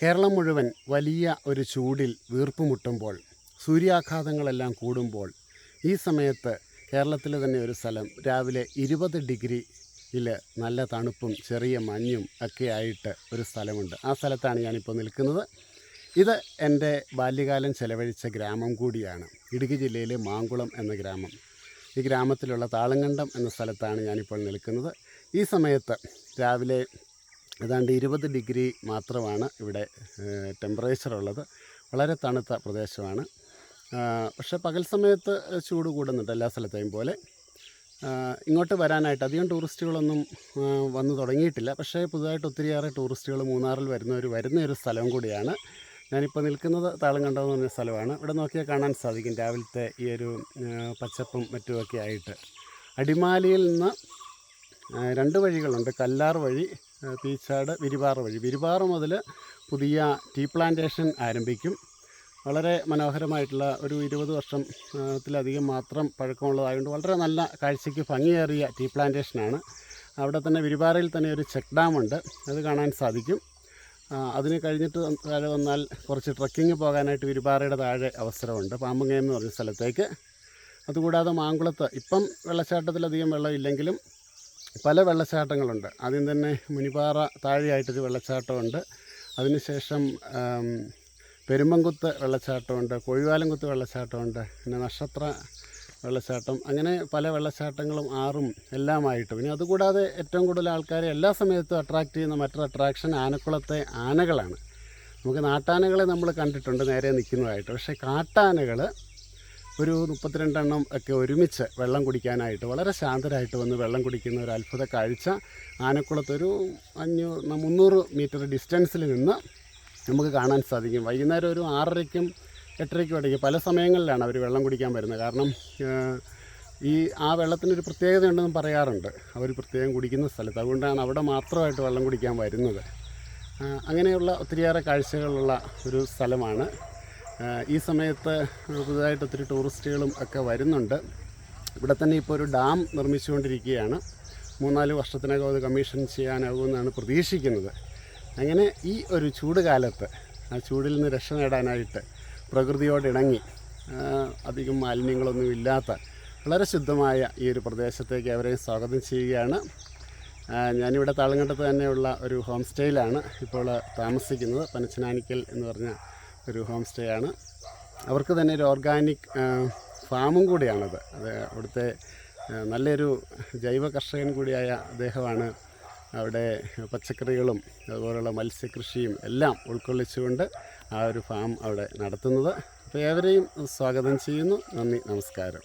കേരളം മുഴുവൻ വലിയ ഒരു ചൂടിൽ വീർപ്പുമുട്ടുമ്പോൾ, സൂര്യാഘാതങ്ങളെല്ലാം കൂടുമ്പോൾ, ഈ സമയത്ത് കേരളത്തിലെ തന്നെ ഒരു സ്ഥലം രാവിലെ 20 ഡിഗ്രിയിൽ നല്ല തണുപ്പും ചെറിയ മഞ്ഞും ഒക്കെ ആയിട്ട് ഒരു സ്ഥലമുണ്ട്. ആ സ്ഥലത്താണ് ഞാനിപ്പോൾ നിൽക്കുന്നത്. ഇത് എൻ്റെ ബാല്യകാലം ചെലവഴിച്ച ഗ്രാമം കൂടിയാണ്. ഇടുക്കി ജില്ലയിലെ മാങ്കുളം എന്ന ഗ്രാമം. ഈ ഗ്രാമത്തിലുള്ള താളങ്കണ്ടം എന്ന സ്ഥലത്താണ് ഞാനിപ്പോൾ നിൽക്കുന്നത്. ഈ സമയത്ത് രാവിലെ ഏതാണ്ട് 20 ഡിഗ്രി മാത്രമാണ് ഇവിടെ ടെമ്പറേച്ചർ ഉള്ളത്. വളരെ തണുത്ത പ്രദേശമാണ്. പക്ഷേ പകൽ സമയത്ത് ചൂട് കൂടുന്നുണ്ട് എല്ലാ സ്ഥലത്തെയും പോലെ. ഇങ്ങോട്ട് വരാനായിട്ട് അധികം ടൂറിസ്റ്റുകളൊന്നും വന്നു തുടങ്ങിയിട്ടില്ല. പക്ഷേ പുതുതായിട്ട് ഒത്തിരിയേറെ ടൂറിസ്റ്റുകൾ മൂന്നാറിൽ വരുന്നൊരു സ്ഥലം കൂടിയാണ്. ഞാനിപ്പോൾ നിൽക്കുന്നത് താളങ്കണ്ടം എന്ന് പറഞ്ഞ സ്ഥലമാണ്. ഇവിടെ നോക്കിയാൽ കാണാൻ സാധിക്കും രാവിലത്തെ ഈ ഒരു പച്ചപ്പും മറ്റുമൊക്കെ ആയിട്ട്. അടിമാലിയിൽ നിന്ന് 2 വഴികളുണ്ട്. കല്ലാർ വഴി, പീച്ചാട്, വിരിവാറ് വഴി. വിരിവാറ് മുതൽ പുതിയ ടീ പ്ലാന്റേഷൻ ആരംഭിക്കും. വളരെ മനോഹരമായിട്ടുള്ള ഒരു 20 വർഷത്തിലധികം മാത്രം പഴക്കമുള്ളതായതുകൊണ്ട് വളരെ നല്ല കാഴ്ചയ്ക്ക് ഭംഗിയേറിയ ടീ പ്ലാന്റേഷനാണ്. അവിടെ തന്നെ വിരിവാറയിൽ തന്നെ ഒരു ചെക്ക് ഡാമുണ്ട്, അത് കാണാൻ സാധിക്കും. അതിന് കഴിഞ്ഞിട്ട് താഴെ വന്നാൽ കുറച്ച് ട്രക്കിങ് പോകാനായിട്ട് വിരിവാറയുടെ താഴെ അവസരമുണ്ട്, പാമ്പുങ്ങയം എന്ന് പറഞ്ഞ സ്ഥലത്തേക്ക്. അതുകൂടാതെ മാങ്കുളത്ത് ഇപ്പം വെള്ളച്ചാട്ടത്തിലധികം വെള്ളമില്ലെങ്കിലും പല വെള്ളച്ചാട്ടങ്ങളുണ്ട്. ആദ്യം തന്നെ മുനിപ്പാറ താഴെയായിട്ടൊരു വെള്ളച്ചാട്ടമുണ്ട്. അതിനുശേഷം പെരുമ്പംകുത്ത് വെള്ളച്ചാട്ടമുണ്ട്, കൊഴിവാലംകുത്ത് വെള്ളച്ചാട്ടമുണ്ട്, പിന്നെ നക്ഷത്ര വെള്ളച്ചാട്ടം, അങ്ങനെ പല വെള്ളച്ചാട്ടങ്ങളും ആറും എല്ലാമായിട്ട്. പിന്നെ അതുകൂടാതെ ഏറ്റവും കൂടുതൽ ആൾക്കാരെ എല്ലാ സമയത്തും അട്രാക്റ്റ് ചെയ്യുന്ന മറ്റൊരു അട്രാക്ഷൻ ആനക്കുളത്തെ ആനകളാണ്. നമുക്ക് നാട്ടാനകളെ നമ്മൾ കണ്ടിട്ടുണ്ട് നേരെ നിൽക്കുന്നതായിട്ട്. പക്ഷേ കാട്ടാനകൾ ഒരു 32 എണ്ണം ഒക്കെ ഒരുമിച്ച് വെള്ളം കുടിക്കാനായിട്ട് വളരെ ശാന്തരായിട്ട് വന്ന് വെള്ളം കുടിക്കുന്ന ഒരു അത്ഭുത കാഴ്ച ആനക്കുളത്തൊരു 300 മീറ്റർ ഡിസ്റ്റൻസിൽ നിന്ന് നമുക്ക് കാണാൻ സാധിക്കും. വൈകുന്നേരം ഒരു 6:30-ക്കും 8:30-ക്കും ഇടയ്ക്ക് പല സമയങ്ങളിലാണ് അവർ വെള്ളം കുടിക്കാൻ വരുന്നത്. കാരണം ആ വെള്ളത്തിനൊരു പ്രത്യേകതയുണ്ടെന്ന് പറയാറുണ്ട്, അവർ പ്രത്യേകം കുടിക്കുന്ന സ്ഥലത്ത്. അതുകൊണ്ടാണ് അവിടെ മാത്രമായിട്ട് വെള്ളം കുടിക്കാൻ വരുന്നത്. അങ്ങനെയുള്ള ഒത്തിരിയേറെ കാഴ്ചകളുള്ള ഒരു സ്ഥലമാണ്. ഈ സമയത്ത് പുതുതായിട്ട് ഒത്തിരി ടൂറിസ്റ്റുകളും ഒക്കെ വരുന്നുണ്ട്. ഇവിടെ തന്നെ ഇപ്പോൾ ഒരു ഡാം നിർമ്മിച്ചുകൊണ്ടിരിക്കുകയാണ്. 3-4 വർഷത്തിനകം അത് കമ്മീഷൻ ചെയ്യാനാകുമെന്നാണ് പ്രതീക്ഷിക്കുന്നത്. അങ്ങനെ ഈ ഒരു ചൂട് കാലത്ത് ആ ചൂടിൽ നിന്ന് രക്ഷ നേടാനായിട്ട് പ്രകൃതിയോടിണങ്ങി അധികം മാലിന്യങ്ങളൊന്നും ഇല്ലാത്ത വളരെ ശുദ്ധമായ ഈ ഒരു പ്രദേശത്തേക്ക് അവരെയും സ്വാഗതം ചെയ്യുകയാണ്. ഞാനിവിടെ താളങ്കണ്ടത്ത് തന്നെയുള്ള ഒരു ഹോം സ്റ്റേയിലാണ് ഇപ്പോൾ താമസിക്കുന്നത്. പനച്ചനാനിക്കൽ എന്ന് പറഞ്ഞ ഒരു ഹോം സ്റ്റേ ആണ്. അവർക്ക് തന്നെ ഒരു ഓർഗാനിക് ഫാമും കൂടിയാണത്. അത് അവിടുത്തെ നല്ലൊരു ജൈവ കർഷകൻ കൂടിയായ അദ്ദേഹമാണ് അവിടെ പച്ചക്കറികളും അതുപോലുള്ള മത്സ്യകൃഷിയും എല്ലാം ഉൾക്കൊള്ളിച്ചുകൊണ്ട് ആ ഒരു ഫാം അവിടെ നടത്തുന്നത്. അപ്പോൾ ഏവരെയും സ്വാഗതം ചെയ്യുന്നു. നന്ദി, നമസ്കാരം.